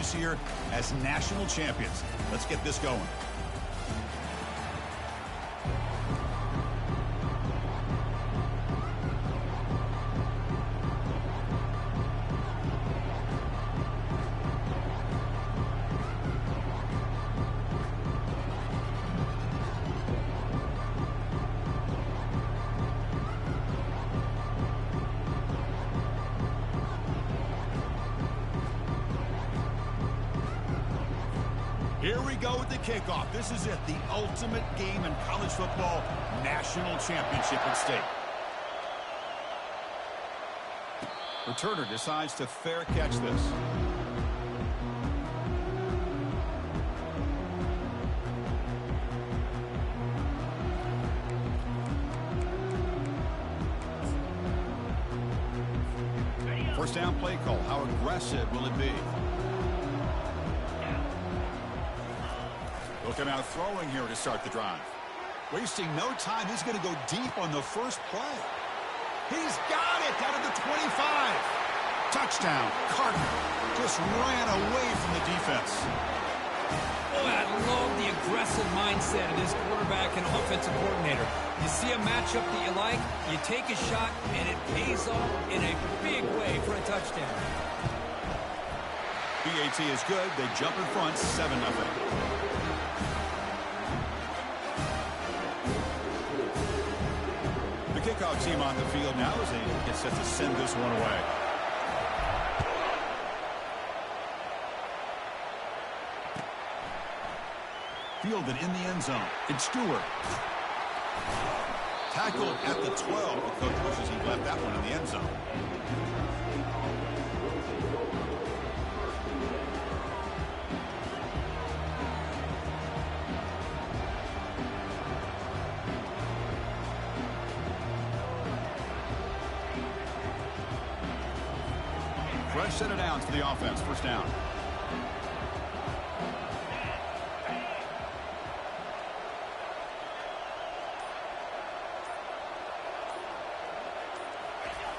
this year as national champions. Let's get this going. Here we go with the kickoff. This is it, the ultimate game in college football, national championship at stake. Returner decides to fair catch this. First down play call. How aggressive will it be? They'll come out throwing here to start the drive. Wasting no time. He's going to go deep on the first play. He's got it down at the 25. Touchdown. Carter just ran away from the defense. Oh, I love the aggressive mindset of this quarterback and offensive coordinator. You see a matchup that you like, you take a shot, and it pays off in a big way for a touchdown. BAT is good. They jump in front 7-0. Kickoff team on the field now as they get set to send this one away. Fielded in the end zone. It's Stewart. Tackled at the 12. The coach wishes he left that one in the end zone. Fresh set of downs for the offense. First down.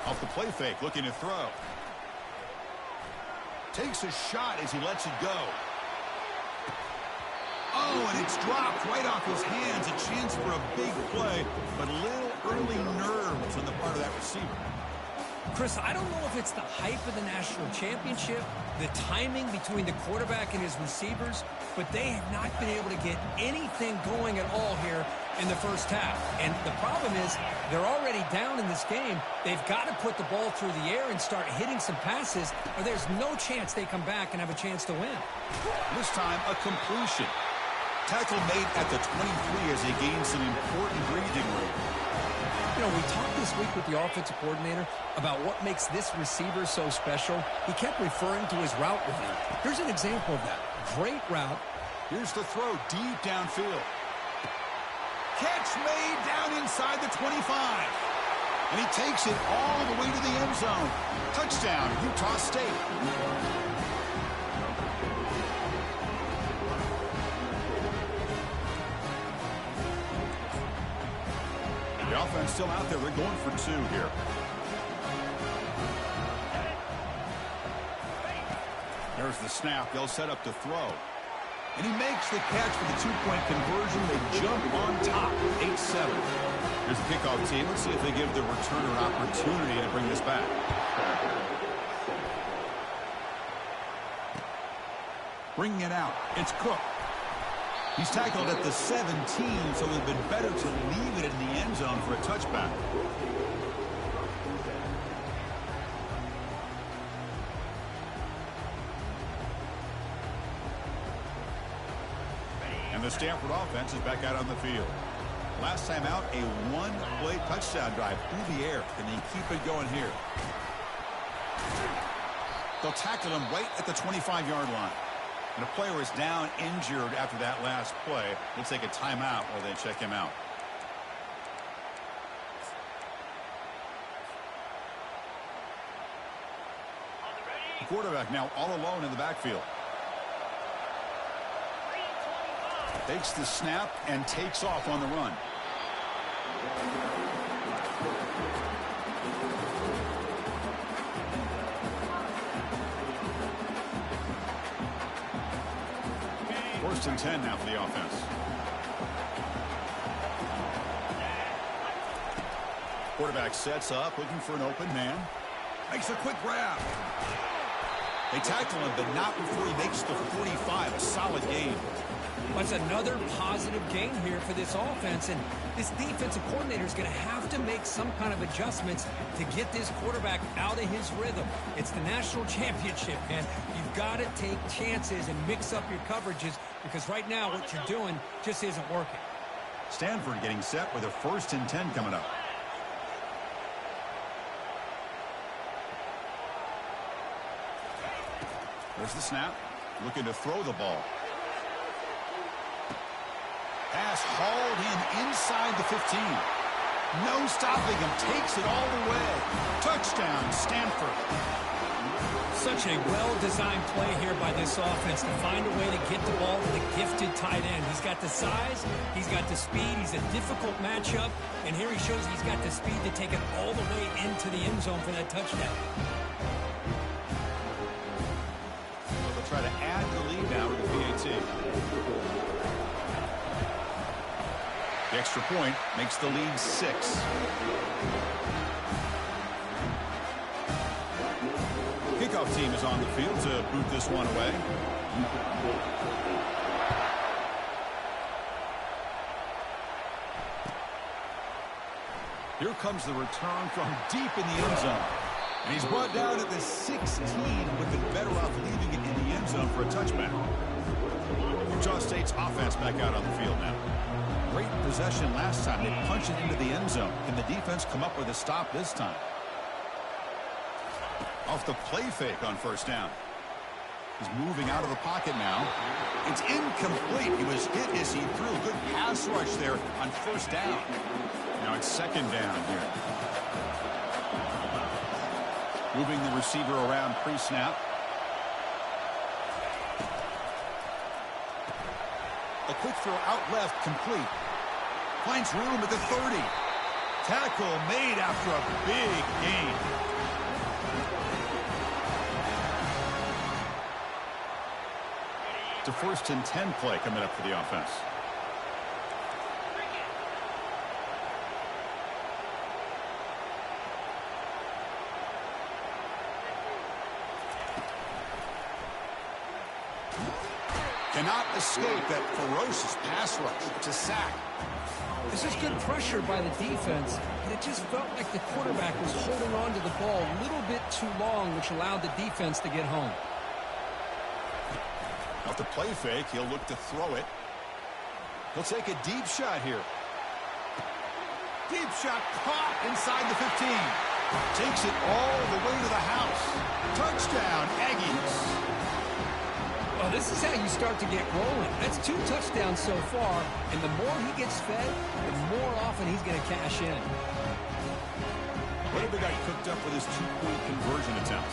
Off the play fake, looking to throw. Takes a shot as he lets it go. Oh, and it's dropped right off his hands. A chance for a big play, but a little early nerves on the part of that receiver. Chris, I don't know if it's the hype of the national championship, the timing between the quarterback and his receivers, but they have not been able to get anything going at all here in the first half. And the problem is they're already down in this game. They've got to put the ball through the air and start hitting some passes, or there's no chance they come back and have a chance to win. This time, a completion. Tackle made at the 23 as they gain some important breathing room. You know, we talked this week with the offensive coordinator about what makes this receiver so special. He kept referring to his route with him. Here's an example of that. Great route. Here's the throw deep downfield. Catch made down inside the 25. And he takes it all the way to the end zone. Touchdown, Utah State. The offense still out there. They're going for two here. There's the snap. They'll set up to throw. And he makes the catch for the two-point conversion. They jump on top, 8-7. Here's the kickoff team. Let's see if they give the returner an opportunity to bring this back. Bringing it out. It's Cook. He's tackled at the 17, so it would have been better to leave it in the end zone for a touchback. And the Stanford offense is back out on the field. Last time out, a one-play touchdown drive through the air. Can they keep it going here? They'll tackle him right at the 25-yard line. And a player is down injured after that last play. We'll take a timeout while they check him out. The quarterback now all alone in the backfield. Takes the snap and takes off on the run. First and 10 now for the offense. Quarterback sets up, looking for an open man. Makes a quick grab. They tackle him, but not before he makes the 45. A solid gain. That's another positive gain here for this offense, and this defensive coordinator is going to have to make some kind of adjustments to get this quarterback out of his rhythm. It's the national championship, man. You've got to take chances and mix up your coverages, because right now what you're doing just isn't working. Stanford getting set with a first and 10 coming up. There's the snap. Looking to throw the ball. Pass hauled in inside the 15. No stopping him. Takes it all the way. Touchdown, Stanford. Such a well-designed play here by this offense to find a way to get the ball to the gifted tight end. He's got the size. He's got the speed. He's a difficult matchup. And here he shows he's got the speed to take it all the way into the end zone for that touchdown. Try to add the lead now with the PAT. The extra point makes the lead 6. Kickoff team is on the field to boot this one away. Here comes the return from deep in the end zone. And he's brought down at the 16, with the better off leaving it in the end zone for a touchback. Utah State's offense back out on the field now. Great possession last time. They punched it into the end zone. Can the defense come up with a stop this time? Off the play fake on first down. He's moving out of the pocket now. It's incomplete. He was hit as he threw. Good pass rush there on first down. Now it's second down here. Moving the receiver around pre-snap. A quick throw out left, complete. Finds room at the 30. Tackle made after a big gain. It's a first and 10 play coming up for the offense. Cannot escape that ferocious pass rush. It's a sack. This is good pressure by the defense, but it just felt like the quarterback was holding on to the ball a little bit too long, which allowed the defense to get home. Off the play fake, he'll look to throw it. He'll take a deep shot here. Deep shot caught inside the 15. Takes it all the way to the house. Touchdown, Aggies. Well, this is how you start to get rolling. That's 2 touchdowns so far, and the more he gets fed, the more often he's going to cash in. What have they got cooked up with his 2-point conversion attempt?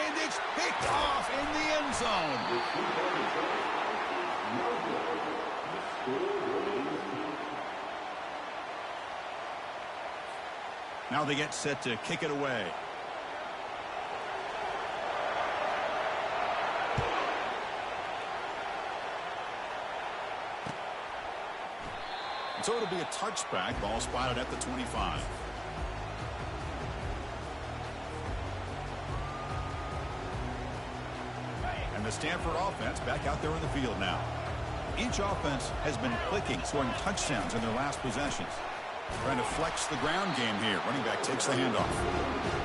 And it's picked off in the end zone. Now they get set to kick it away. So it'll be a touchback. Ball spotted at the 25. And the Stanford offense back out there in the field now. Each offense has been clicking, scoring touchdowns in their last possessions. Trying to flex the ground game here. Running back takes the handoff.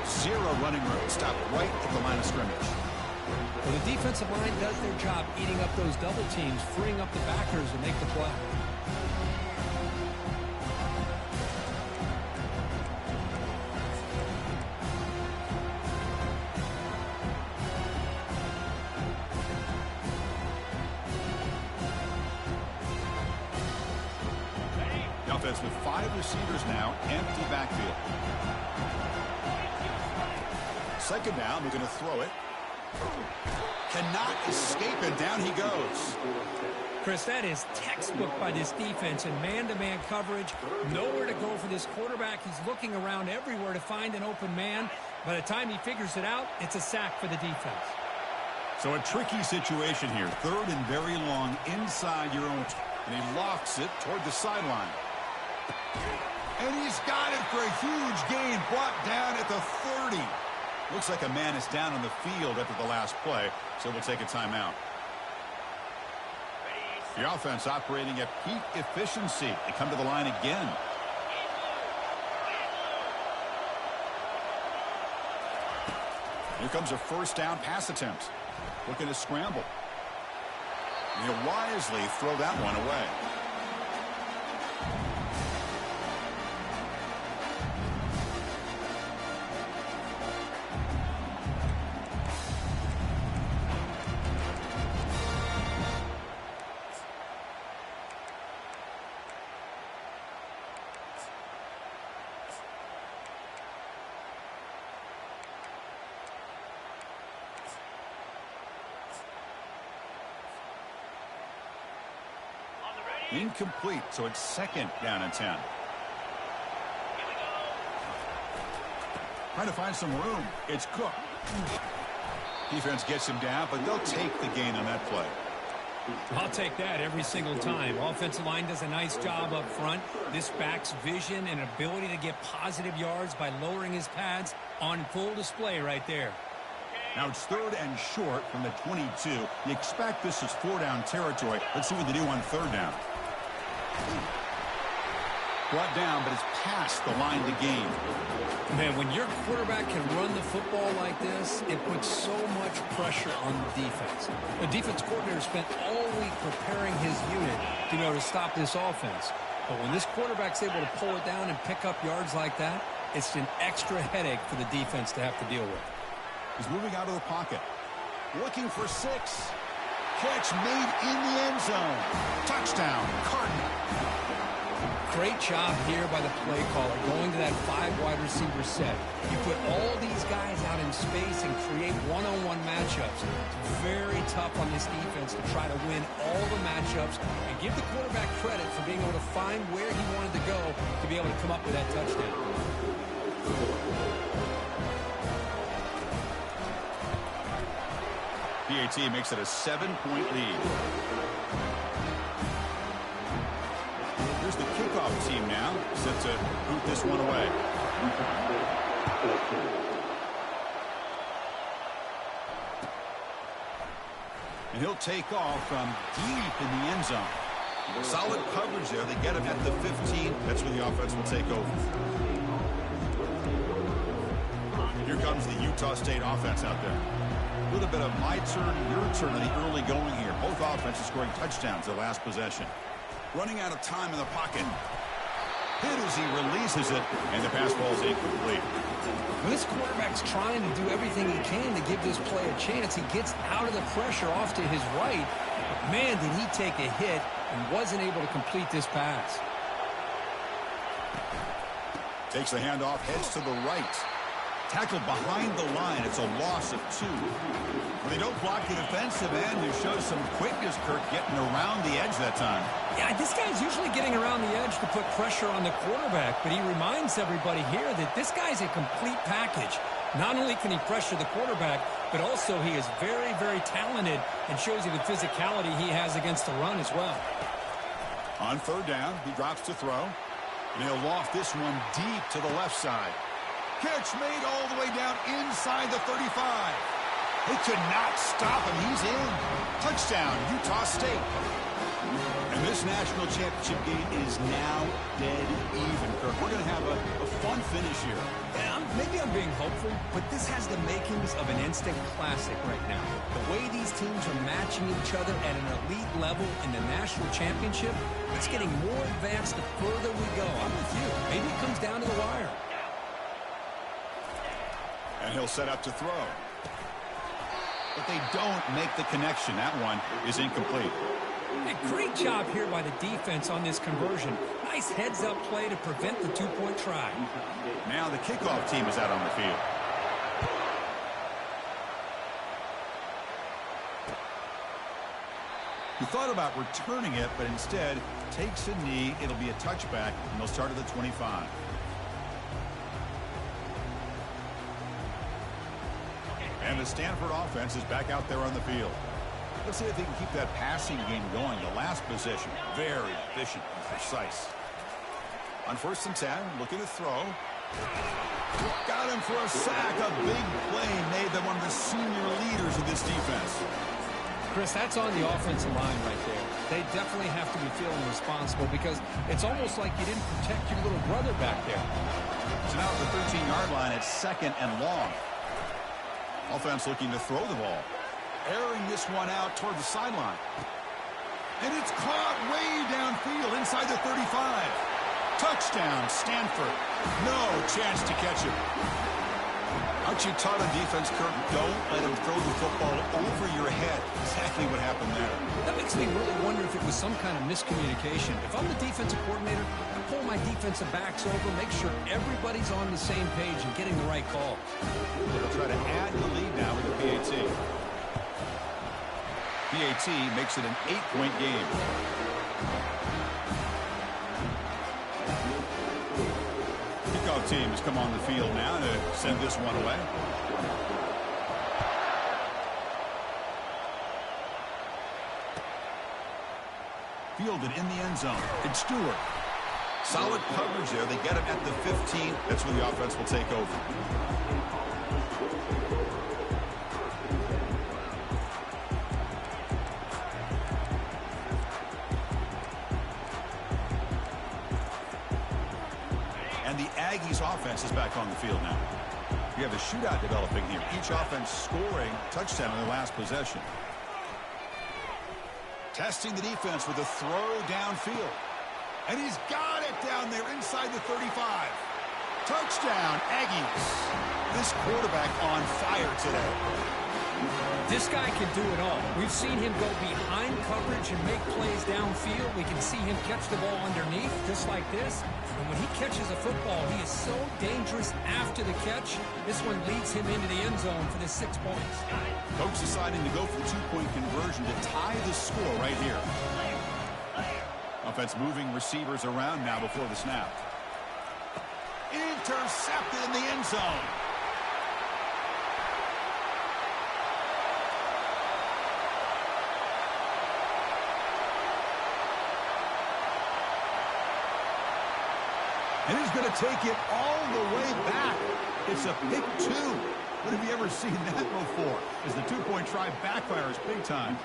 0 running room. Stopped right at the line of scrimmage. Well, the defensive line does their job eating up those double teams, freeing up the backers to make the play. With 5 receivers now, empty backfield. Second down, we're going to throw it. Cannot escape, and down he goes. Chris, that is textbook by this defense in man-to-man coverage. Nowhere to go for this quarterback. He's looking around everywhere to find an open man. By the time he figures it out, it's a sack for the defense. So a tricky situation here. 3rd and very long inside your own. And he lofts it toward the sideline. And he's got it for a huge gain, brought down at the 30. Looks like a man is down on the field after the last play, so we'll take a timeout. The offense operating at peak efficiency. They come to the line again. Here comes a first down pass attempt. Looking to scramble. And he'll wisely throw that one away. Incomplete, so it's 2nd down and 10. Trying to find some room. It's Cook. Defense gets him down, but they'll take the gain on that play. I'll take that every single time. Offensive line does a nice job up front. This back's vision and ability to get positive yards by lowering his pads on full display right there. Now it's 3rd and short from the 22. You expect this is 4-down territory. Let's see what they do on 3rd down. Brought down, but it's past the line to gain. Man, when your quarterback can run the football like this, it puts so much pressure on the defense. The defense coordinator spent all week preparing his unit to be able to stop this offense. But when this quarterback's able to pull it down and pick up yards like that, it's an extra headache for the defense to have to deal with. He's moving out of the pocket. Looking for 6. Catch made in the end zone. Touchdown, Cardinal. Great job here by the play caller, going to that 5 wide receiver set. You put all these guys out in space and create one-on-one matchups. It's very tough on this defense to try to win all the matchups and give the quarterback credit for being able to find where he wanted to go to be able to come up with that touchdown. PAT makes it a 7-point lead. Here's the kickoff team now, set to boot this one away. And he'll take off from deep in the end zone. Solid coverage there. They get him at the 15. That's where the offense will take over. Here comes the Utah State offense out there. A little bit of my turn, your turn in the early going here. Both offenses scoring touchdowns the last possession. Running out of time in the pocket. Hit as he releases it, and the pass ball is incomplete. When this quarterback's trying to do everything he can to give this play a chance, he gets out of the pressure off to his right. But man, did he take a hit and wasn't able to complete this pass. Takes the handoff, heads to the right. Tackled behind the line. It's a loss of 2. When they don't block the defensive end, who shows some quickness, Kirk, getting around the edge that time. Yeah, this guy's usually getting around the edge to put pressure on the quarterback, but he reminds everybody here that this guy's a complete package. Not only can he pressure the quarterback, but also he is very, very talented and shows you the physicality he has against the run as well. On 3rd down, he drops to throw, and he'll loft this one deep to the left side. Catch made all the way down inside the 35. They could not stop him. He's in. Touchdown, Utah State. And this national championship game is now dead even, Kirk. We're going to have a fun finish here. Yeah, maybe I'm being hopeful, but this has the makings of an instant classic right now. The way these teams are matching each other at an elite level in the national championship, it's getting more advanced the further we go. I'm with you. Maybe it comes down to the wire. And he'll set up to throw. But they don't make the connection. That one is incomplete. A great job here by the defense on this conversion. Nice heads-up play to prevent the 2-point try. Now the kickoff team is out on the field. He thought about returning it, but instead takes a knee. It'll be a touchback, and they'll start at the 25. And the Stanford offense is back out there on the field. Let's see if they can keep that passing game going. The last possession, very efficient and precise. On 1st and 10, looking to throw. Got him for a sack. A big play made by one of the senior leaders of this defense. Chris, that's on the offensive line right there. They definitely have to be feeling responsible because it's almost like you didn't protect your little brother back there. So now at the 13-yard line, it's 2nd and long. Offense looking to throw the ball. Airing this one out toward the sideline. And it's caught way downfield inside the 35. Touchdown, Stanford. No chance to catch it. Aren't you taught on defense, Kirk? Don't let him throw the football over your head. Exactly what happened there. That makes me really wonder if it was some kind of miscommunication. If I'm the defensive coordinator, I pull my defensive backs over, make sure everybody's on the same page and getting the right call. They'll try to add the lead now with the PAT. PAT makes it an 8-point game. Kickoff team has come on the field now to send this one away. Fielded in the end zone. It's Stewart. Solid coverage there. They get him at the 15. That's where the offense will take over. Aggies offense is back on the field now. You have a shootout developing here. Each offense scoring a touchdown in their last possession. Testing the defense with a throw downfield. And he's got it down there inside the 35. Touchdown, Aggies. This quarterback on fire today. This guy can do it all. We've seen him go behind coverage and make plays downfield. We can see him catch the ball underneath, just like this. And when he catches a football, he is so dangerous after the catch. This one leads him into the end zone for the 6 points. Coach deciding to go for the 2-point conversion to tie the score right here. Offense moving receivers around now before the snap. Intercepted in the end zone. And he's going to take it all the way back. It's a pick 2. When have you ever seen that before? As the 2-point try backfires big time.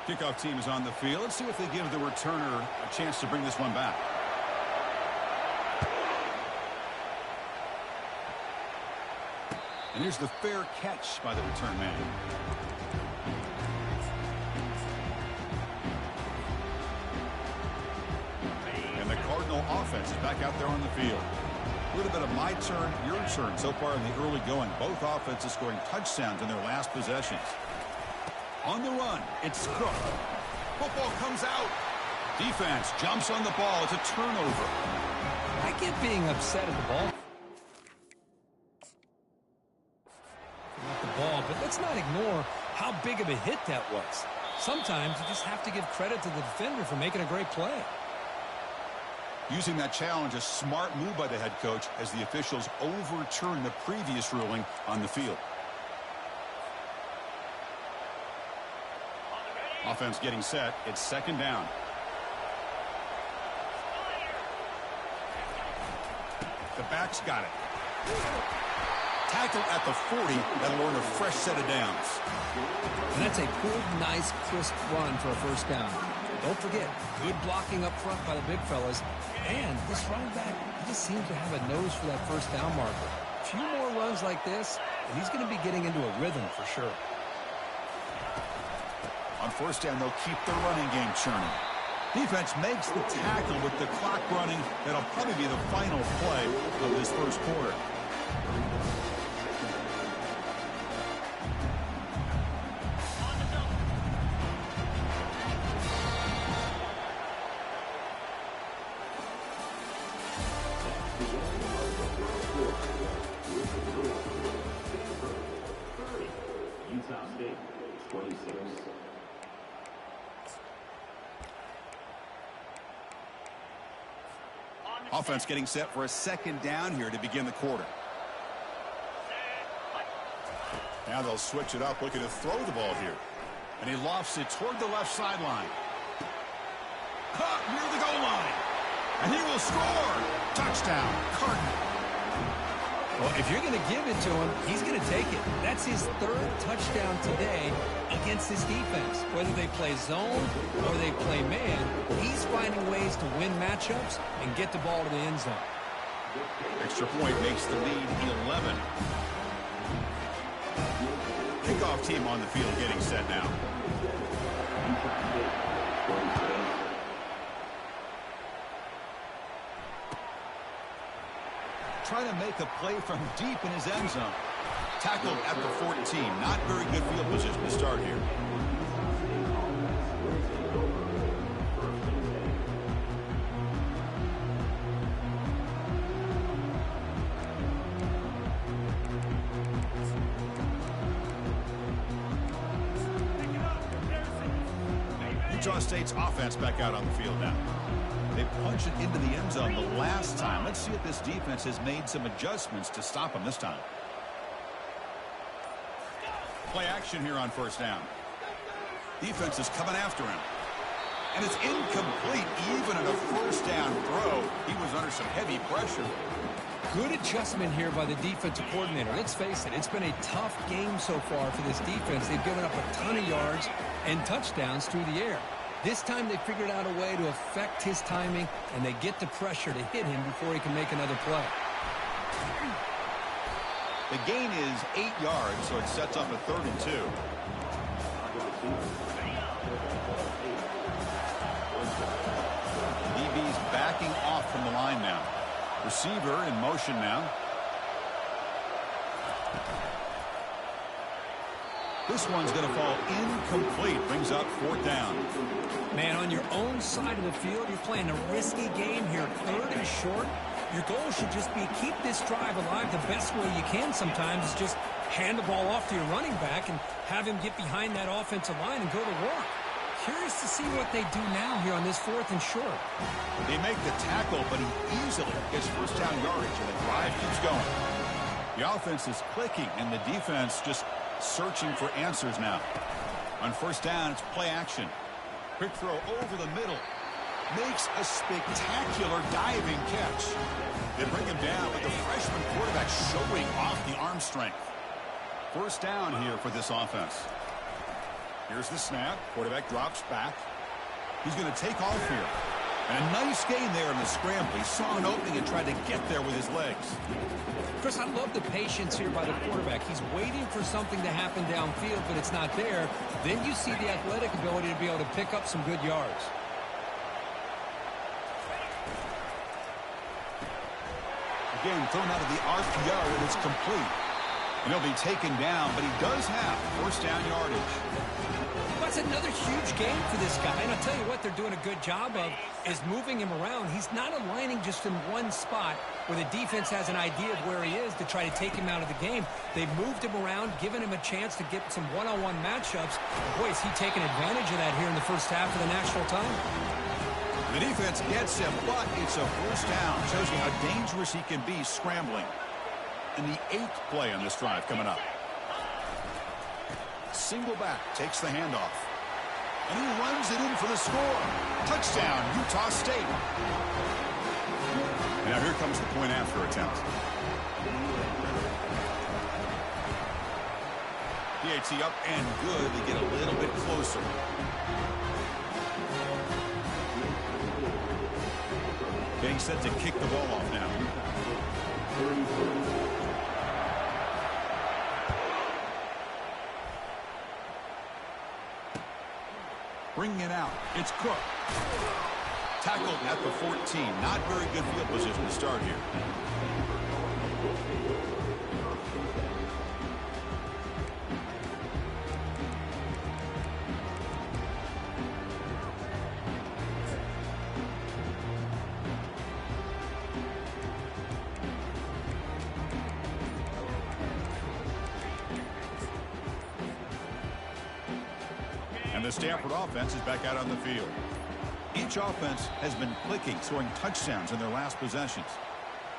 Kickoff team is on the field. Let's see if they give the returner a chance to bring this one back. And here's the fair catch by the return man. Offense is back out there on the field. A little bit of my turn, your turn so far in the early going. Both offenses scoring touchdowns in their last possessions. On the run, it's Cook. Football comes out. Defense jumps on the ball. It's a turnover. I get being upset at the ball. Not the ball, but let's not ignore how big of a hit that was. Sometimes you just have to give credit to the defender for making a great play. Using that challenge, a smart move by the head coach as the officials overturn the previous ruling on the field. Offense getting set. It's 2nd down. The back's got it. Tackle at the 40. That'll earn a fresh set of downs. And that's a good, nice, crisp run for a 1st down. Don't forget, good blocking up front by the big fellas. And this running back, he just seems to have a nose for that 1st down marker. A few more runs like this, and he's going to be getting into a rhythm for sure. On 1st down, they'll keep the running game churning. Defense makes the tackle with the clock running. That'll probably be the final play of this 1st quarter. Offense getting set for a 2nd down here to begin the quarter. Now they'll switch it up, looking to throw the ball here. And he lofts it toward the left sideline. Caught near the goal line. And he will score. Touchdown, Cardinals. Well, if you're going to give it to him, he's going to take it. That's his third touchdown today against this defense. Whether they play zone or they play man, he's finding ways to win matchups and get the ball to the end zone. Extra point makes the lead 11. Kickoff team on the field getting set now. Trying to make a play from deep in his end zone. Tackled at the 14. Not very good field position to start here. Utah State's offense back out on the field now. They punched it into the end zone the last time. Let's see if this defense has made some adjustments to stop them this time. Play action here on first down. Defense is coming after him. And it's incomplete even on a first down throw. He was under some heavy pressure. Good adjustment here by the defensive coordinator. Let's face it, it's been a tough game so far for this defense. They've given up a ton of yards and touchdowns through the air. This time they figured out a way to affect his timing, and they get the pressure to hit him before he can make another play. The gain is 8 yards, so it sets up a 3rd and 2. DB's backing off from the line now. Receiver in motion now. This one's going to fall incomplete. Brings up 4th down. Man, on your own side of the field, you're playing a risky game here. 3rd and short. Your goal should just be keep this drive alive the best way you can sometimes is just hand the ball off to your running back and have him get behind that offensive line and go to work. Curious to see what they do now here on this 4th and short. They make the tackle, but he easily gets first down yardage, and the drive keeps going. The offense is clicking, and the defense just searching for answers now. On first down, it's play action. Quick throw over the middle. Makes a spectacular diving catch. They bring him down, but the freshman quarterback showing off the arm strength. First down here for this offense. Here's the snap. Quarterback drops back. He's going to take off here. And a nice gain there in the scramble. He saw an opening and tried to get there with his legs. Chris, I love the patience here by the quarterback. He's waiting for something to happen downfield, but it's not there. Then you see the athletic ability to be able to pick up some good yards. Again, thrown out of the RPO, and it's complete. And he'll be taken down, but he does have first down yardage. That's another huge game for this guy. And I'll tell you what they're doing a good job of is moving him around. He's not aligning just in one spot where the defense has an idea of where he is to try to take him out of the game. They've moved him around, given him a chance to get some one-on-one matchups. Boy, is he taking advantage of that here in the first half of the national title. The defense gets him, but it's a first down. Shows you how dangerous he can be scrambling. And the 8th play on this drive coming up. Single back, takes the handoff. And he runs it in for the score. Touchdown, Utah State. And now here comes the point after attempt. PAT up and good. They get a little bit closer. Getting set to kick the ball off now. Bringing it out. It's Cook. Tackled at the 14. Not very good field position to start here. And the Stanford offense is back out on the field. Each offense has been clicking, scoring touchdowns in their last possessions.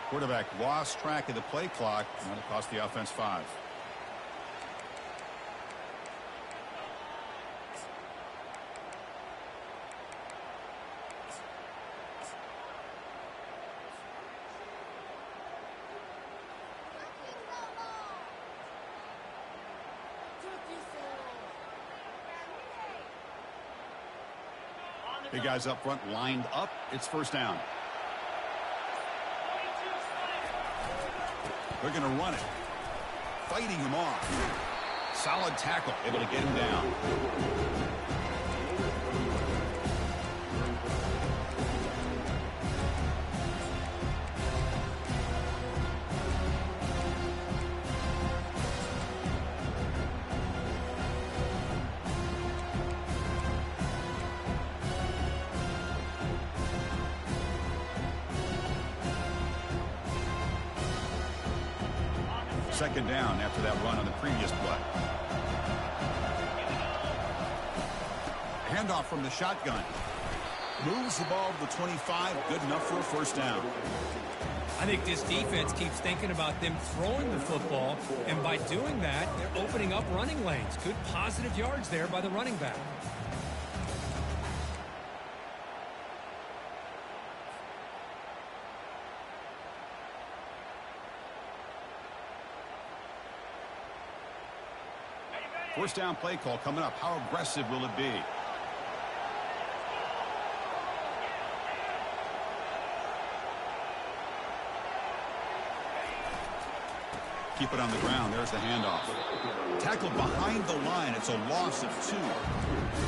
Quarterback lost track of the play clock, and it cost the offense 5. The guys up front lined up. It's first down. They're going to run it. Fighting him off. Solid tackle. Able to get him down. Second down after that run on the previous play. Handoff from the shotgun. Moves the ball to the 25. Good enough for a first down. I think this defense keeps thinking about them throwing the football, and by doing that, they're opening up running lanes. Good positive yards there by the running back. First down play call coming up. How aggressive will it be? Keep it on the ground. There's the handoff. Tackled behind the line. It's a loss of 2.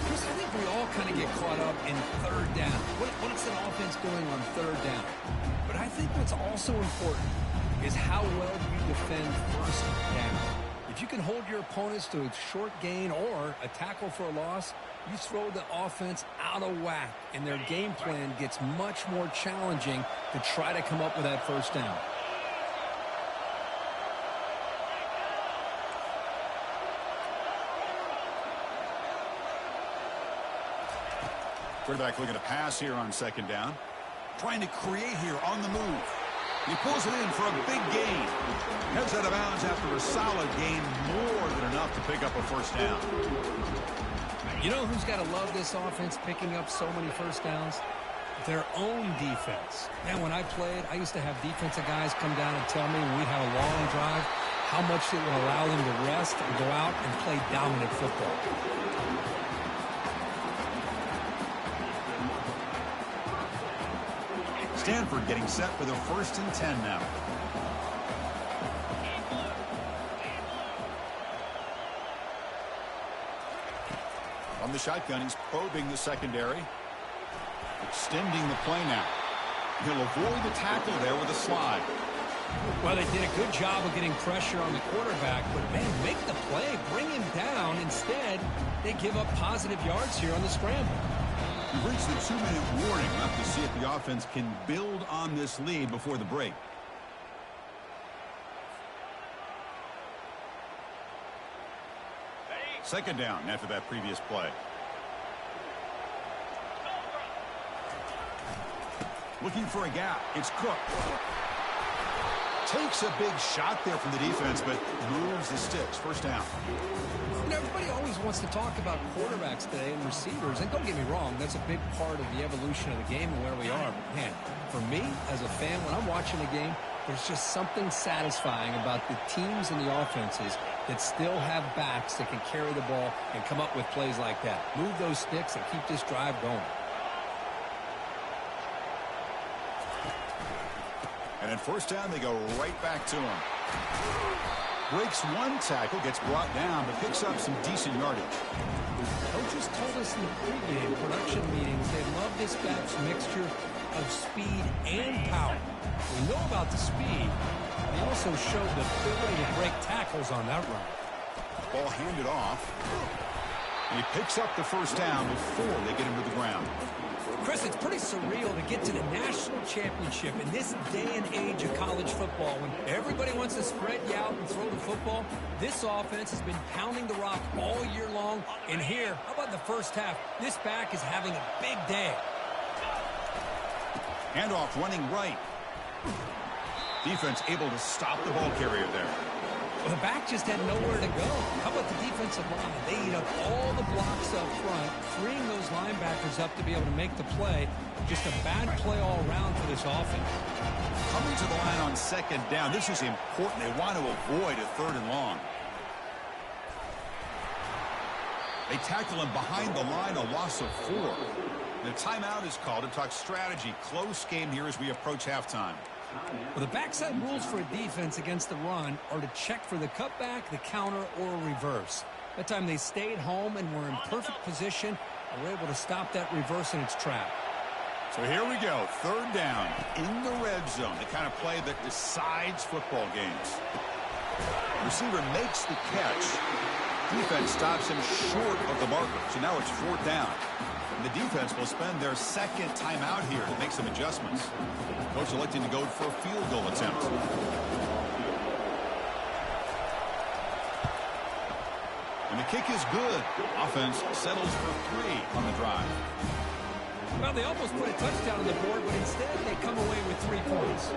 Chris, I think we all kind of get caught up in third down. What's an offense doing on third down? But I think what's also important is how well you defend first down. If you can hold your opponents to a short gain or a tackle for a loss, you throw the offense out of whack, and their game plan gets much more challenging to try to come up with that first down. Quarterback looking to pass here on second down. Trying to create here on the move. He pulls it in for a big gain. Heads out of bounds after a solid gain, more than enough to pick up a first down. You know who's got to love this offense picking up so many first downs? Their own defense. Man, when I played, I used to have defensive guys come down and tell me when we have a long drive how much it would allow them to rest and go out and play dominant football. Stanford getting set for the 1st and 10 now. On the shotgun, he's probing the secondary. Extending the play now. He'll avoid the tackle there with a slide. Well, they did a good job of getting pressure on the quarterback, but, man, make the play. Bring him down. Instead, they give up positive yards here on the scramble. We've reached the 2-minute warning. We'll have to see if the offense can build on this lead before the break. Second down after that previous play. Looking for a gap. It's Cook. Takes a big shot there from the defense, but moves the sticks. First down. You know, everybody always wants to talk about quarterbacks today and receivers, and don't get me wrong, that's a big part of the evolution of the game and where we are. But, man, for me, as a fan, when I'm watching the game, there's just something satisfying about the teams and the offenses that still have backs that can carry the ball and come up with plays like that. Move those sticks and keep this drive going. And at first down, they go right back to him. Breaks one tackle, gets brought down, but picks up some decent yardage. Coaches told us in the pregame production meetings they love this back's mixture of speed and power. We know about the speed. They also showed the ability to break tackles on that run. Ball handed off. And he picks up the first down before they get him to the ground. Chris, it's pretty surreal to get to the national championship in this day and age of college football when everybody wants to spread you out and throw the football. This offense has been pounding the rock all year long. And here, how about the first half? This back is having a big day. Handoff running right. Defense able to stop the ball carrier there. Well, the back just had nowhere to go. How about the defensive line? They eat up all the blocks up front, freeing those linebackers up to be able to make the play. Just a bad play all around for this offense. Coming to the line on second down. This is important. They want to avoid a 3rd and long. They tackle him behind the line, a loss of 4. The timeout is called to talk strategy. Close game here as we approach halftime. Well, the backside rules for a defense against the run are to check for the cutback, the counter, or a reverse. That time they stayed home and were in perfect position and were able to stop that reverse in its track. So here we go. Third down in the red zone. The kind of play that decides football games. Receiver makes the catch. Defense stops him short of the marker. So now it's fourth down. And the defense will spend their second timeout here to make some adjustments. Coach electing to go for a field goal attempt. And the kick is good. Offense settles for 3 on the drive. Well, they almost put a touchdown on the board, but instead they come away with 3 points.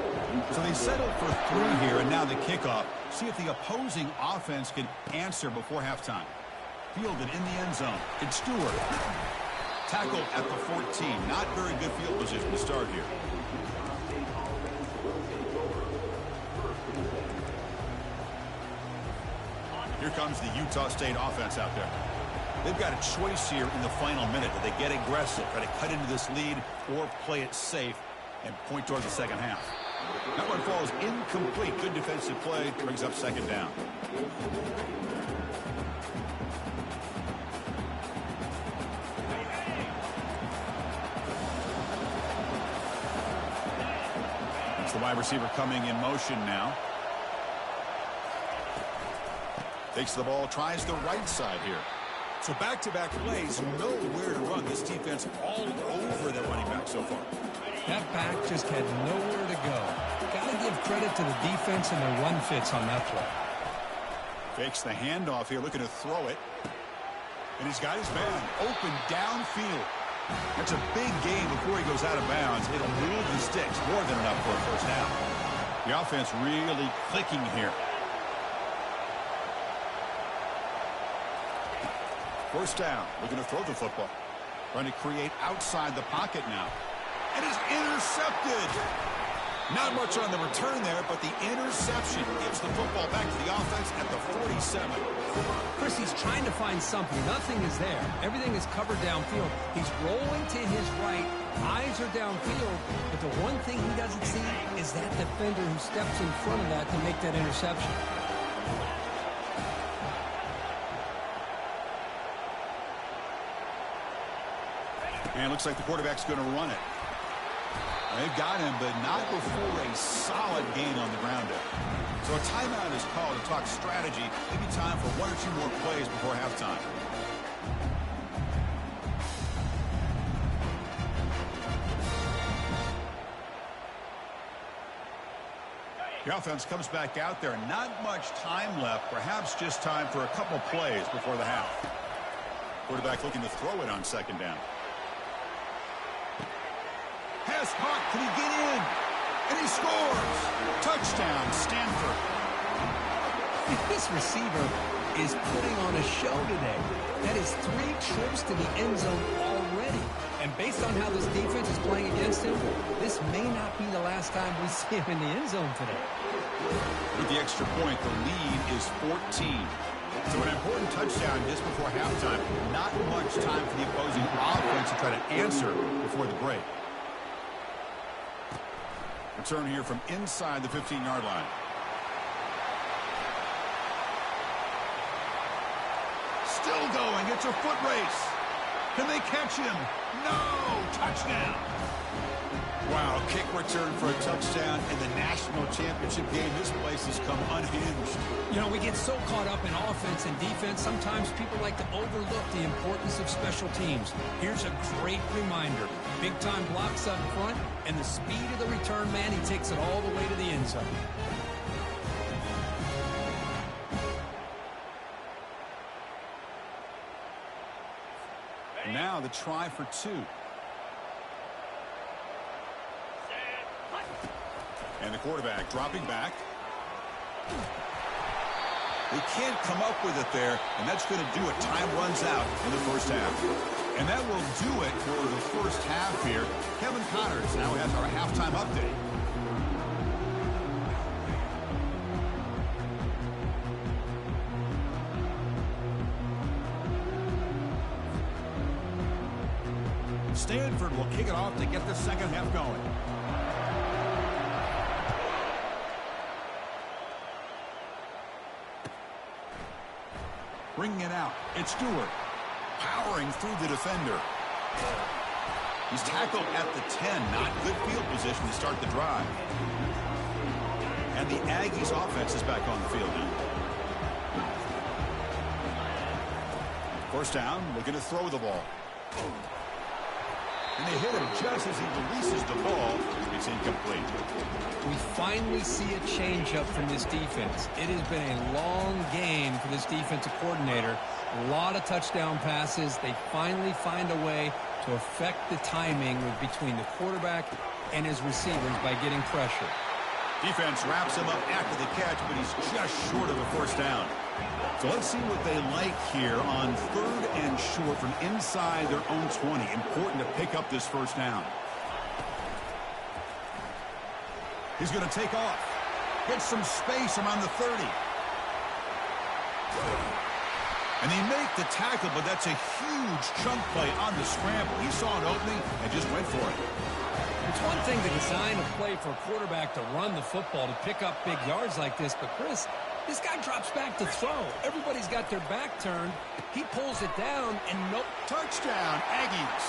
So they settle for 3 here, and now the kickoff. See if the opposing offense can answer before halftime. Fielded in the end zone. It's Stewart. Tackled at the 14. Not very good field position to start here. Here comes the Utah State offense out there. They've got a choice here in the final minute. Do they get aggressive, try to cut into this lead, or play it safe and point toward the second half? That one falls incomplete. Good defensive play. Brings up second down. It's the wide receiver coming in motion now. Takes the ball, tries the right side here. So back-to-back plays, know where to run. This defense all over their running back so far. That back just had nowhere to go. Got to give credit to the defense and their run fits on that play. Fakes the handoff here, looking to throw it. And he's got his man open downfield. That's a big game before he goes out of bounds. It'll move the sticks, more than enough for a first down. The offense really clicking here. First down, looking to throw the football. Trying to create outside the pocket now. And is intercepted. Not much on the return there, but the interception gives the football back to the offense at the 47. Chris, he's trying to find something. Nothing is there. Everything is covered downfield. He's rolling to his right. Eyes are downfield. But the one thing he doesn't see is that defender who steps in front of that to make that interception. And it looks like the quarterback's going to run it. They've got him, but not before a solid gain on the ground there. So a timeout is called to talk strategy. Maybe time for 1 or 2 more plays before halftime. The offense comes back out there. Not much time left. Perhaps just time for a couple plays before the half. Quarterback looking to throw it on second down. Pass caught. Can he get in? And he scores. Touchdown, Stanford. This receiver is putting on a show today. That is 3 trips to the end zone already. And based on how this defense is playing against him, this may not be the last time we see him in the end zone today. With the extra point, the lead is 14. So an important touchdown just before halftime. Not much time for the opposing offense to try to answer before the break. Return here from inside the 15-yard line. Still going. It's a foot race. Can they catch him? No! Touchdown! Wow, kick return for a touchdown in the national championship game. This place has come unhinged. You know, we get so caught up in offense and defense, sometimes people like to overlook the importance of special teams. Here's a great reminder. Big-time blocks up front, and the speed of the return man, he takes it all the way to the end zone. Now the try for 2. And the quarterback dropping back. They can't come up with it there, and that's going to do it. Time runs out in the first half. And that will do it for the first half here. Kevin Connors now has our halftime update. Stanford will kick it off to get the second half going. Bringing it out. It's Stewart. Powering through the defender. He's tackled at the 10. Not good field position to start the drive. And the Aggies offense is back on the field now. First down, looking to throw the ball. And they hit him just as he releases the ball. It's incomplete. We finally see a changeup from this defense. It has been a long game for this defensive coordinator. A lot of touchdown passes. They finally find a way to affect the timing between the quarterback and his receivers by getting pressure. Defense wraps him up after the catch, but he's just short of a first down. So let's see what they like here on 3rd and short from inside their own 20. Important to pick up this first down. He's going to take off. Get some space around the 30. And they make the tackle, but that's a huge chunk play on the scramble. He saw an opening and just went for it. It's one thing to design a play for a quarterback to run the football, to pick up big yards like this, but Chris, this guy drops back to throw. Everybody's got their back turned. He pulls it down, and no touchdown, Aggies.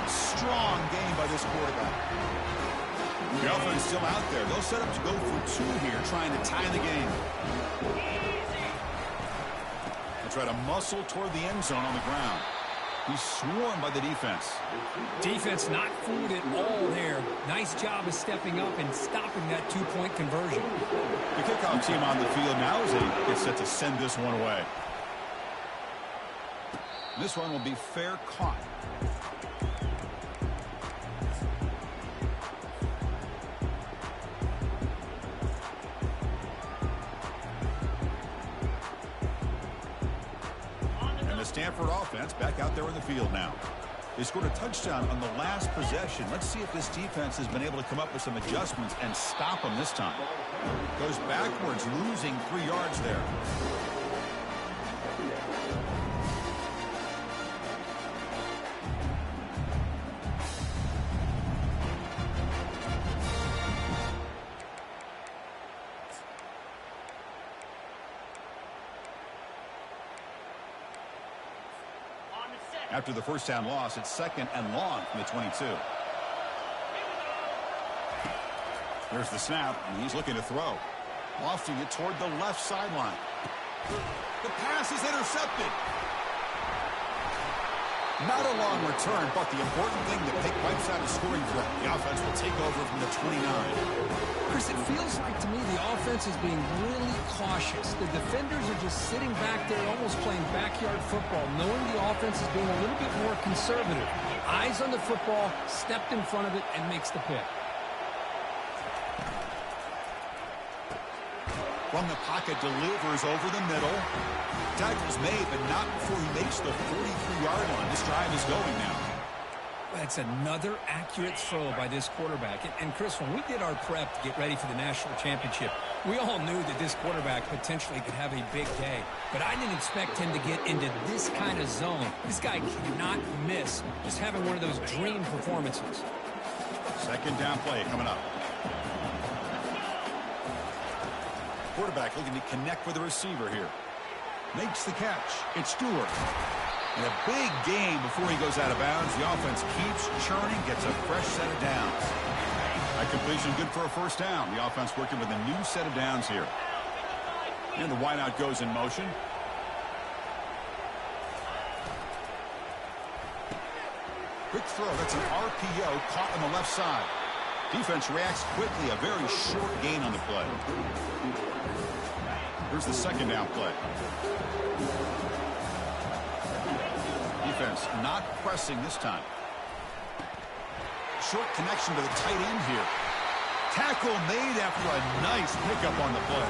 Strong game by this quarterback. The offense still out there. They'll set up to go for 2 here, trying to tie the game. They'll try to muscle toward the end zone on the ground. He's swarmed by the defense. Defense not fooled at all there. Nice job of stepping up and stopping that 2-point conversion. The kickoff team on the field now as they get set to send this one away. This one will be fair caught. Stanford offense back out there in the field now. They scored a touchdown on the last possession. Let's see if this defense has been able to come up with some adjustments and stop them this time. Goes backwards, losing 3 yards there. After the first down loss, it's 2nd and long from the 22. There's the snap, and he's looking to throw. Lofting it toward the left sideline. The pass is intercepted. Not a long return, but the important thing that Pick wipes out a scoring threat. The offense will take over from the 29. Chris, it feels like to me the offense is being really cautious. The defenders are just sitting back there almost playing backyard football, knowing the offense is being a little bit more conservative. Eyes on the football, stepped in front of it, and makes the pick. From the pocket, delivers over the middle. Tackles made, but not before he makes the 43-yard line. This drive is going now. That's another accurate throw by this quarterback. And Chris, when we did our prep to get ready for the national championship, we all knew that this quarterback potentially could have a big day. But I didn't expect him to get into this kind of zone. This guy cannot miss just having one of those dream performances. Second down play coming up. Quarterback looking to connect with the receiver here. Makes the catch. It's Stewart. And a big game before he goes out of bounds. The offense keeps churning, gets a fresh set of downs. That completion good for a first down. The offense working with a new set of downs here. And the wideout goes in motion. Quick throw. That's an RPO caught on the left side. Defense reacts quickly. A very short gain on the play. Here's the second down play. Defense not pressing this time. Short connection to the tight end here. Tackle made after a nice pickup on the play.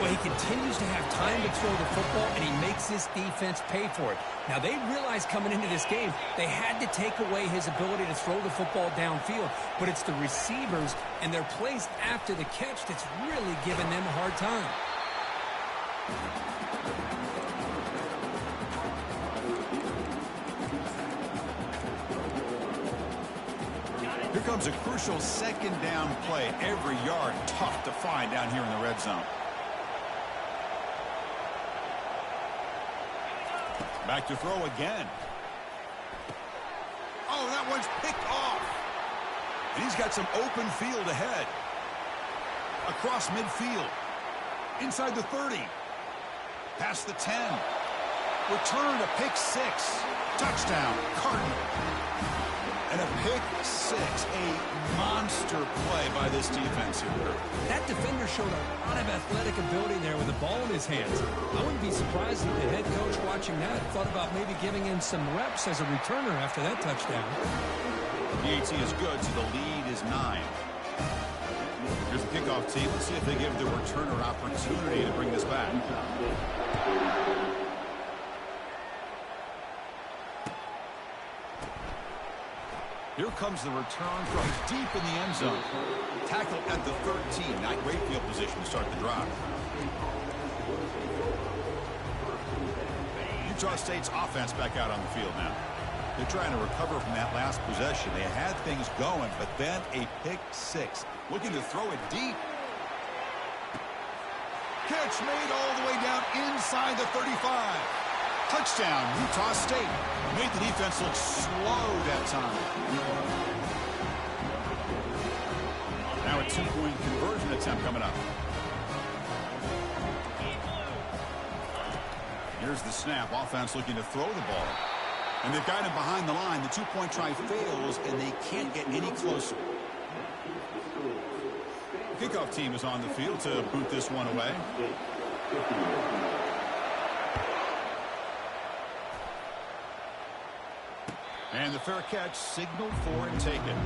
Well, he continues to have time to throw the football, and he makes this defense pay for it. Now, they realized coming into this game they had to take away his ability to throw the football downfield, but it's the receivers and their plays after the catch that's really giving them a hard time. comes a crucial second down play. Every yard tough to find down here in the red zone. Back to throw again. Oh, that one's picked off. And he's got some open field ahead. Across midfield. Inside the 30. Past the 10. Return to pick 6. Touchdown, Cardinal. And a pick 6. A monster play by this defense here. That defender showed a lot of athletic ability there with the ball in his hands. I wouldn't be surprised if the head coach watching that thought about maybe giving him some reps as a returner after that touchdown. The AT is good, so the lead is 9. Here's the kickoff team. Let's see if they give the returner opportunity to bring this back. Here comes the return from deep in the end zone. Tackled at the 13. Not great field position to start the drive. Utah State's offense back out on the field now. They're trying to recover from that last possession. They had things going, but then a pick 6. Looking to throw it deep. Catch made all the way down inside the 35. Touchdown, Utah State. Made the defense look slow that time. Now a 2-point conversion attempt coming up. Here's the snap. Offense looking to throw the ball. And they've got him behind the line. The 2-point try fails, and they can't get any closer. Kickoff team is on the field to boot this one away. And the fair catch signaled for and taken.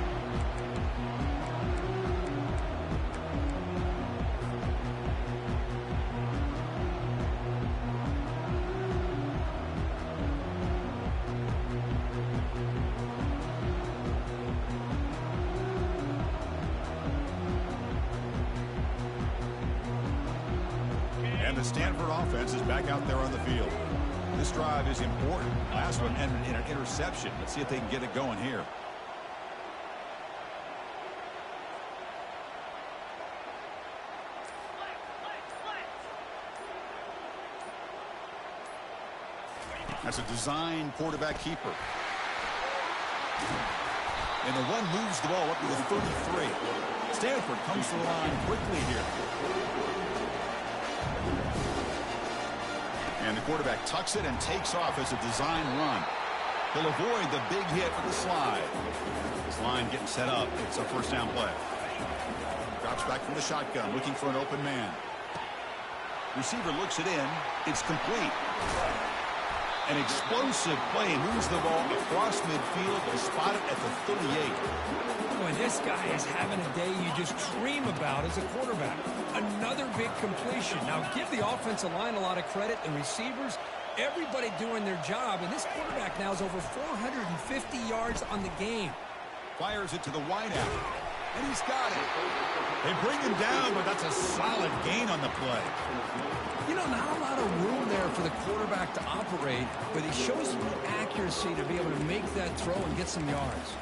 And the Stanford offense is back out there on the field. This drive is important. Last one ended in an interception. Let's see if they can get it going here. That's a design quarterback keeper. And the one moves the ball up to the 33. Stanford comes to the line quickly here. And the quarterback tucks it and takes off as a design run. He'll avoid the big hit with the slide. This line getting set up. It's a first down play. Drops back from the shotgun, looking for an open man. Receiver looks it in. It's complete. An explosive play, moves the ball across midfield and spot it at the 38. Boy, this guy is having a day you just dream about as a quarterback. Another big completion. Now, give the offensive line a lot of credit, the receivers, everybody doing their job. And this quarterback now is over 450 yards on the game. Fires it to the wideout. And he's got it. They bring him down, but that's a solid gain on the play. You know, not a lot of room there for the quarterback to operate, but he shows some accuracy to be able to make that throw and get some yards.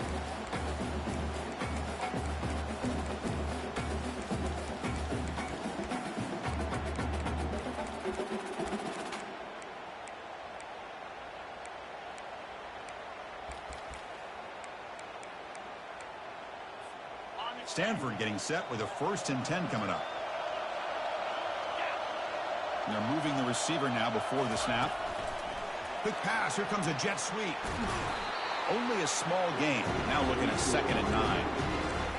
Stanford getting set with a 1st and 10 coming up. And they're moving the receiver now before the snap. Quick pass. Here comes a jet sweep. Only a small gain. Now looking at 2nd and 9.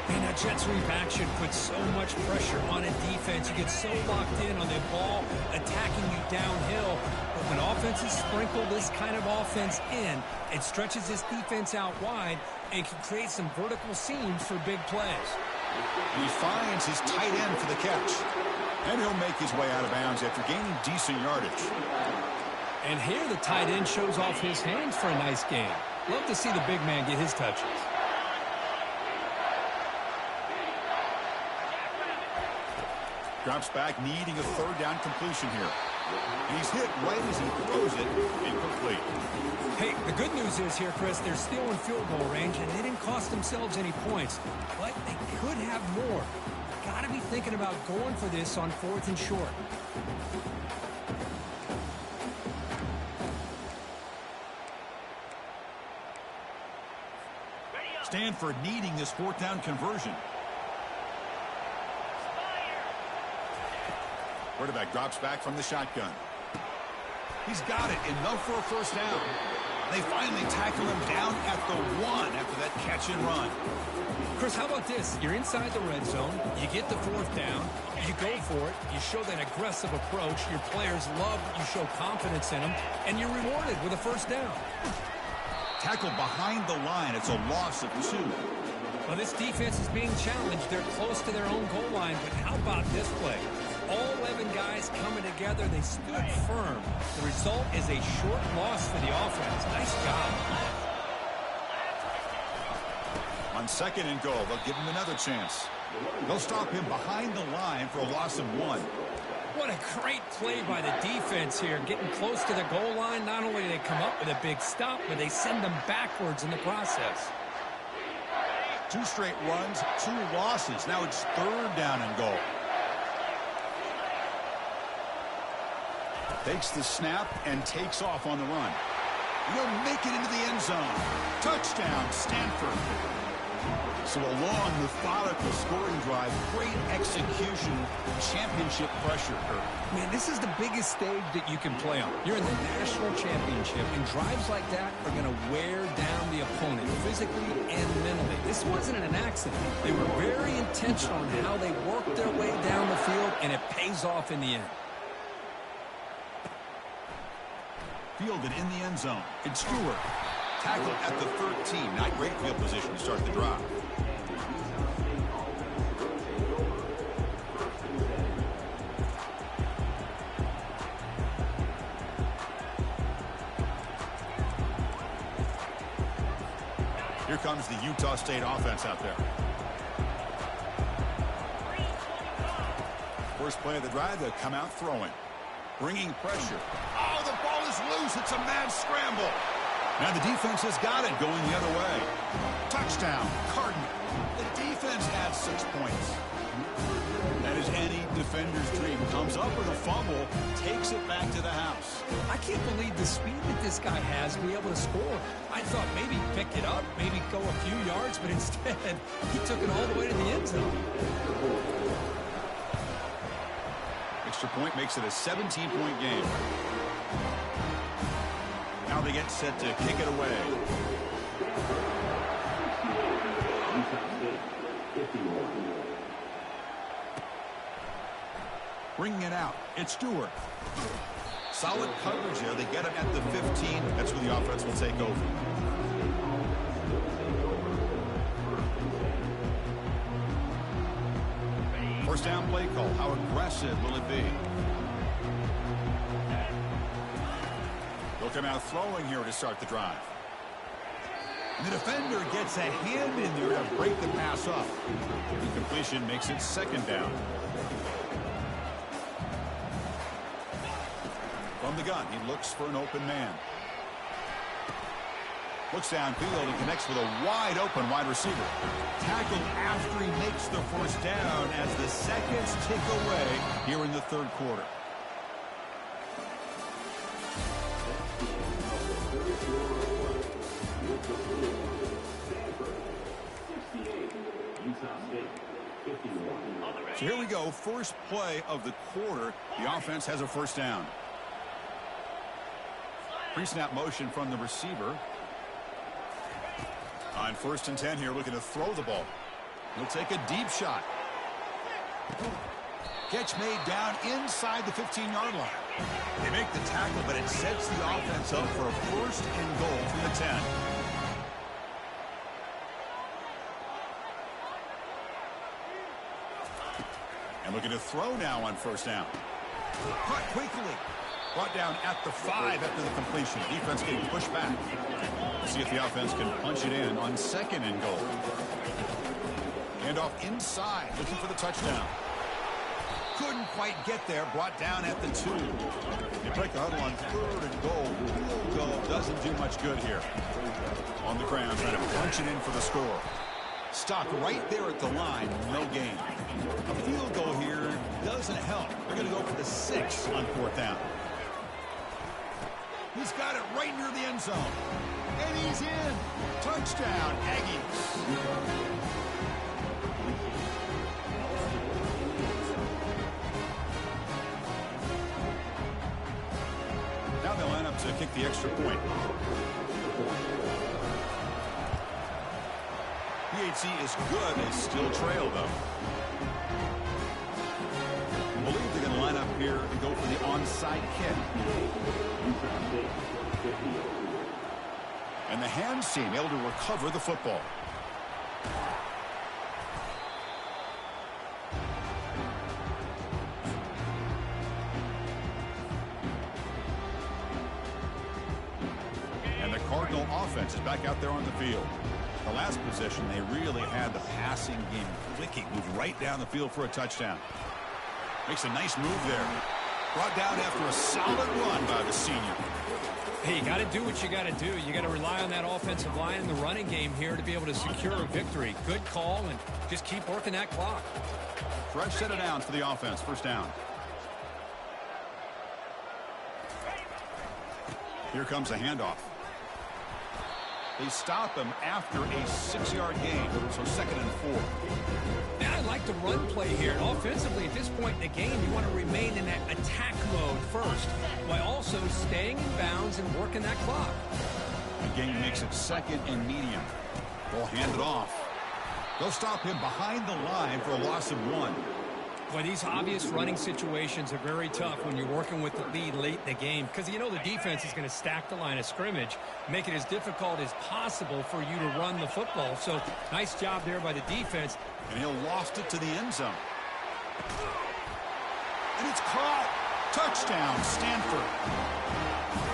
And that jet sweep action puts so much pressure on a defense. You get so locked in on the ball attacking you downhill. But when offenses sprinkle this kind of offense in, it stretches this defense out wide and can create some vertical seams for big plays. He finds his tight end for the catch. And he'll make his way out of bounds after gaining decent yardage. And here the tight end shows off his hands for a nice gain. Love to see the big man get his touches. Drops back, needing a 3rd down completion here. And he's hit right as he throws it, incomplete. Hey, the good news is here, Chris, they're still in field goal range, and they didn't cost themselves any points. But they could have more. Got to be thinking about going for this on 4th and short. Stanford needing this 4th down conversion. Quarterback drops back from the shotgun. He's got it, enough for a first down. They finally tackle him down at the 1 after that catch and run. Chris, how about this? You're inside the red zone. You get the 4th down. You go for it. You show that aggressive approach. Your players love that you show confidence in them. And you're rewarded with a first down. Tackled behind the line. It's a loss of 2. Well, this defense is being challenged. They're close to their own goal line. But how about this play? All 11 guys coming together. They stood firm. The result is a short loss for the offense. Nice job. On 2nd and goal, they'll give him another chance. They'll stop him behind the line for a loss of 1. What a great play by the defense here. Getting close to the goal line, not only do they come up with a big stop, but they send them backwards in the process. 2 straight runs, 2 losses. Now it's 3rd down and goal. Takes the snap and takes off on the run. He'll make it into the end zone. Touchdown, Stanford. So a long, methodical scoring drive, great execution, championship pressure. Man, this is the biggest stage that you can play on. You're in the national championship, and drives like that are going to wear down the opponent physically and mentally. This wasn't an accident. They were very intentional on how they worked their way down the field, and it pays off in the end. Fielded in the end zone. It's Stewart. Tackled at the 13. Not great field position to start the drive. Here comes the Utah State offense out there. First play of the drive, they'll come out throwing. Bringing pressure. Oh, the ball is loose. It's a mad scramble. Now the defense has got it going the other way. Touchdown, Cardinal. The defense had 6 points. That is any defender's dream. Comes up with a fumble, takes it back to the house. I can't believe the speed that this guy has to be able to score. I thought maybe pick it up, maybe go a few yards, but instead he took it all the way to the end zone. Extra point makes it a 17-point game. Now they get set to kick it away. Bringing it out. It's Stewart. Solid coverage there. They get him at the 15. That's where the offense will take over. First down play call. How aggressive will it be? They'll come out throwing here to start the drive. And the defender gets a hand in there to break the pass up. The completion makes it 2nd down. From the gun, he looks for an open man. Looks downfield and connects with a wide-open wide receiver. Tackled after he makes the first down as the seconds tick away here in the 3rd quarter. So here we go, first play of the quarter. The offense has a first down. Pre-snap motion from the receiver. On 1st and 10 here, looking to throw the ball. He'll take a deep shot. Catch made down inside the 15-yard line. They make the tackle, but it sets the offense up for a 1st and goal from the 10. And looking to throw now on 1st down. Caught quickly. Brought down at the 5 after the completion. Defense getting pushed back. Let's see if the offense can punch it in on 2nd and goal. Hand off inside, looking for the touchdown. Couldn't quite get there. Brought down at the 2. You break the huddle on 3rd and goal. Field goal doesn't do much good here. On the ground, trying to punch it in for the score. Stopped right there at the line. No gain. A field goal here doesn't help. They're going to go for the 6 on 4th down. He's got it right near the end zone. And he's in. Touchdown, Aggies. Now they line up to kick the extra point. PHC is good. They still trail, though. I believe they're going to line up here and go for the onside kick. And the hands team able to recover the football. And the Cardinal offense is back out there on the field. The last possession, they really had the passing game clicking. Moved right down the field for a touchdown. Makes a nice move there. Brought down after a solid run by the senior. Hey, you got to do what you got to do. You got to rely on that offensive line in the running game here to be able to secure a victory. Good call, and just keep working that clock. Fresh set of downs for the offense. First down. Here comes a handoff. They stop him after a 6-yard gain, so 2nd and 4. Now, I like the run play here. And offensively, at this point in the game, you want to remain in that attack mode first, while also staying in bounds and working that clock. The game makes it 2nd and medium. They'll hand it off. They'll stop him behind the line for a loss of 1. Boy, these obvious running situations are very tough when you're working with the lead late in the game because you know the defense is going to stack the line of scrimmage, make it as difficult as possible for you to run the football. So nice job there by the defense. And he'll loft it to the end zone. And it's caught. Touchdown, Stanford.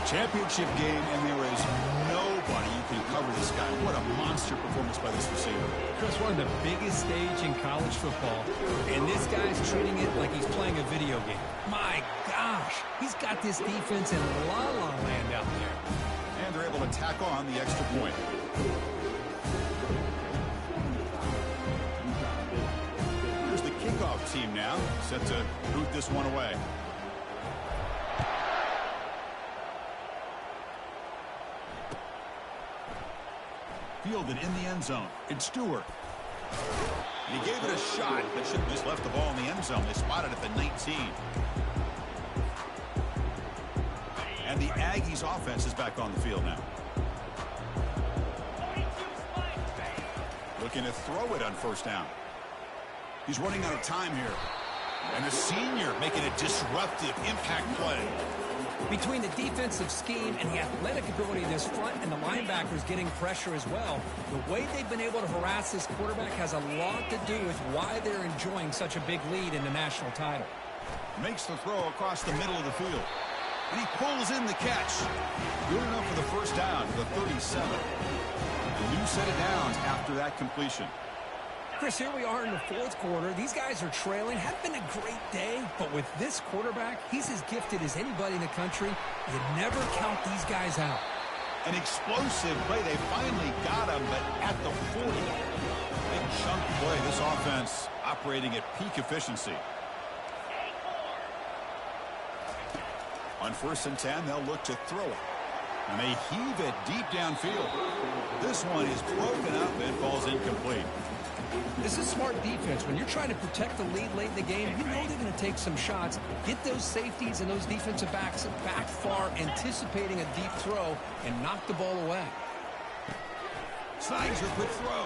Championship game, and there is nobody who can cover this guy. What a monster performance by this receiver. Chris, one of the biggest stage in college football, and this guy's treating it like he's playing a video game. My gosh, he's got this defense in la-la land out there. And they're able to tack on the extra point. Here's the kickoff team now, set to boot this one away. Fielded in the end zone. It's Stewart. And he gave it a shot, but should have just left the ball in the end zone. They spotted at the 19. And the Aggies offense is back on the field now. Looking to throw it on 1st down. He's running out of time here. And the senior making a disruptive impact play. Between the defensive scheme and the athletic ability of this front and the linebackers getting pressure as well, the way they've been able to harass this quarterback has a lot to do with why they're enjoying such a big lead in the national title. Makes the throw across the middle of the field. And he pulls in the catch. Good enough for the 1st down to the 37. A new set of downs after that completion. Chris, here we are in the 4th quarter. These guys are trailing. Had been a great day, but with this quarterback, he's as gifted as anybody in the country. You never count these guys out. An explosive play. They finally got him, but at the 40. Big chunk play. This offense operating at peak efficiency. On 1st and 10, they'll look to throw it. And they heave it deep downfield. This one is broken up and falls incomplete. This is smart defense. When you're trying to protect the lead late in the game, you know they're going to take some shots. Get those safeties and those defensive backs back far, anticipating a deep throw, and knock the ball away. Signs a quick throw.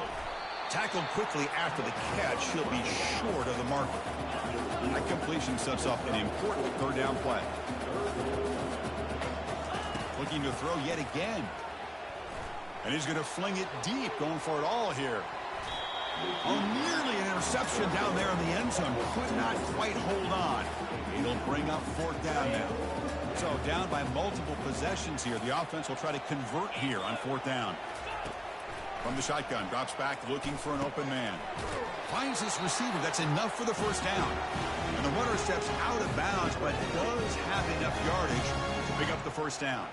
Tackled quickly after the catch. He'll be short of the marker. That completion sets up an important 3rd down play. Looking to throw yet again. And he's going to fling it deep, going for it all here. Oh, nearly an interception down there in the end zone. Could not quite hold on. It'll bring up 4th down now. So down by multiple possessions here. The offense will try to convert here on 4th down. From the shotgun, drops back looking for an open man. Finds his receiver. That's enough for the first down. And the runner steps out of bounds, but does have enough yardage to pick up the first down.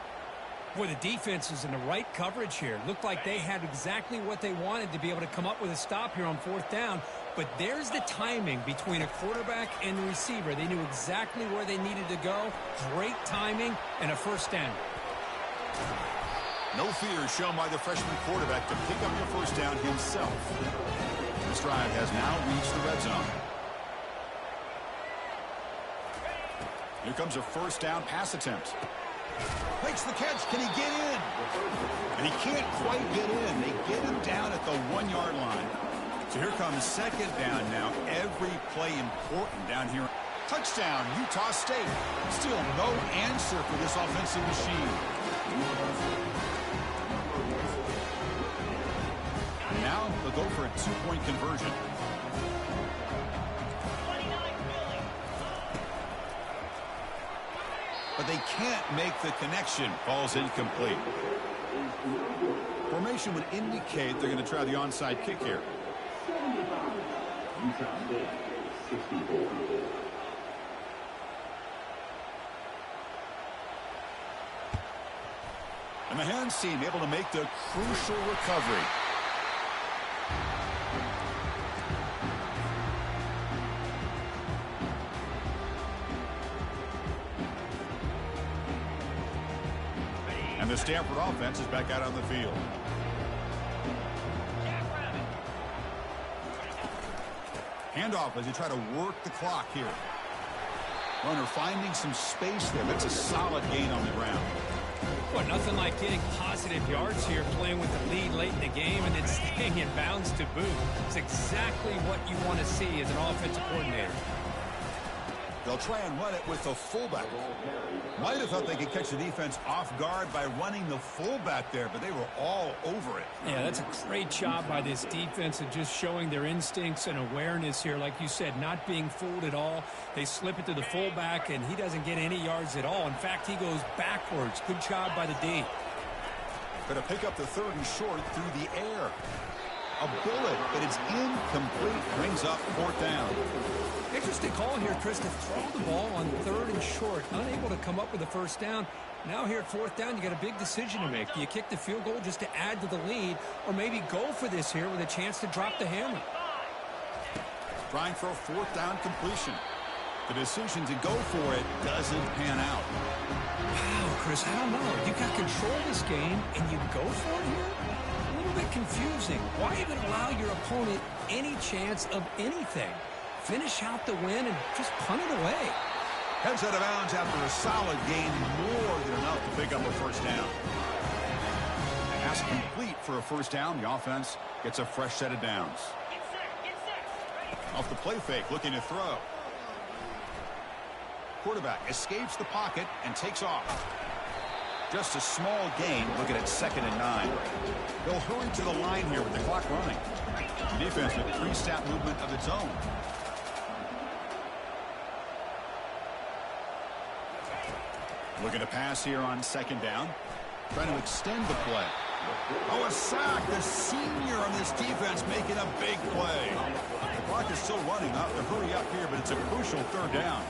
Boy, the defense is in the right coverage here. Looked like they had exactly what they wanted to be able to come up with a stop here on fourth down. But there's the timing between a quarterback and the receiver. They knew exactly where they needed to go. Great timing and a first down. No fear shown by the freshman quarterback to pick up the first down himself. This drive has now reached the red zone. Here comes a first down pass attempt. Makes the catch. Can he get in? And he can't quite get in. They get him down at the 1-yard line. So here comes second down now. Every play important down here. Touchdown, Utah State. Still no answer for this offensive machine. Now they'll go for a 2-point conversion. But they can't make the connection. Ball's incomplete. Formation would indicate they're going to try the onside kick here. And the hands team able to make the crucial recovery. And the Stanford offense is back out on the field. Handoff as they try to work the clock here. Runner finding some space there. That's a solid gain on the ground. Well, nothing like getting positive yards here, playing with the lead late in the game and then staying in bounds to boot. It's exactly what you want to see as an offensive coordinator. They'll try and run it with the fullback. Might have thought they could catch the defense off guard by running the fullback there, but they were all over it. Yeah, that's a great job by this defense of just showing their instincts and awareness here. Like you said, not being fooled at all. They slip it to the fullback, and he doesn't get any yards at all. In fact, he goes backwards. Good job by the D. Going to pick up the 3rd and short through the air. A bullet, but it's incomplete. Brings up 4th down. Interesting call here, Chris, to throw the ball on 3rd and short. Unable to come up with a first down. Now here at 4th down, you got a big decision to make. Do you kick the field goal just to add to the lead, or maybe go for this here with a chance to drop the hammer? Trying for a 4th down completion. The decision to go for it doesn't pan out. Wow, Chris, I don't know. You got control of this game, and you go for it here? A little bit confusing. Why even allow your opponent any chance of anything? Finish out the win and just punt it away. Heads out of bounds after a solid gain, more than enough to pick up a first down. Pass complete for a first down. The offense gets a fresh set of downs. Off the play fake, looking to throw. Quarterback escapes the pocket and takes off. Just a small gain, looking at 2nd and 9. They'll hurry to the line here with the clock running. The defense with 3-step movement of its own. Looking to pass here on 2nd down. Trying to extend the play. Oh, a sack. The senior on this defense making a big play. The clock is still running. Not to hurry up here, but it's a crucial 3rd down.